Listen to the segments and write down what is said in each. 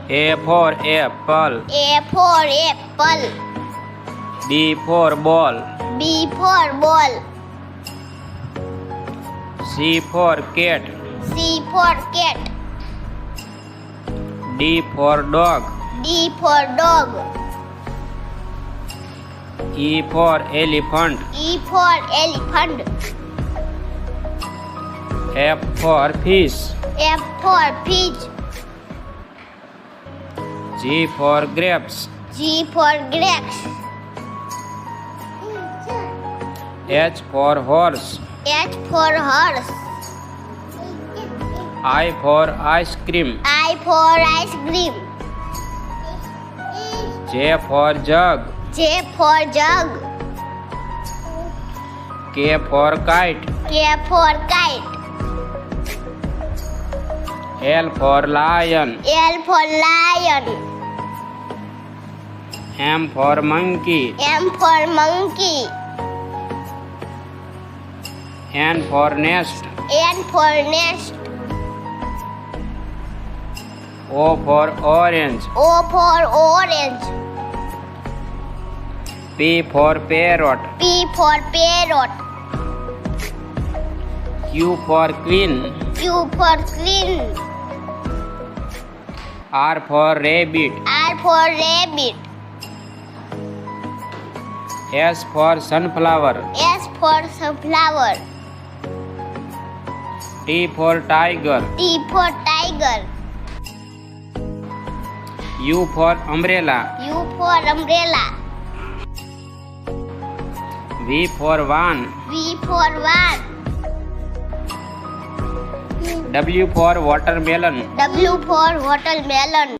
A for apple. A for apple. B for ball. B for ball. C for cat. C for cat. D for dog. D for dog. E for elephant. E for elephant. F for fish. F for fish. G for grapes. G for grapes. H for horse. H for horse. I for ice cream. I for ice cream. J for jug. J for jug. K for kite. K for kite. L for lion. L for lion. M for monkey. M for monkey. N for nest. N for nest. O for orange. O for orange. P for parrot. P for parrot. Q for queen. Q for queen. R for rabbit. R for rabbit. S for sunflower. S for sunflower. T for tiger. T for tiger. U for umbrella. U for umbrella. V for van. V for van. W for watermelon. W for watermelon.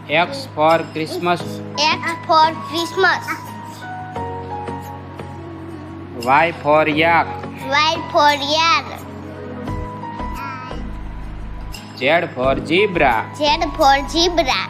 X for Christmas. X for Christmas. Y for yak. Y for yak. Z for zebra. Z for zebra.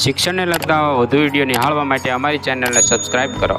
શિક્ષણને લગતા વધુ video નિહાળવા માટે અમારી ચેનલને subscribe કરો.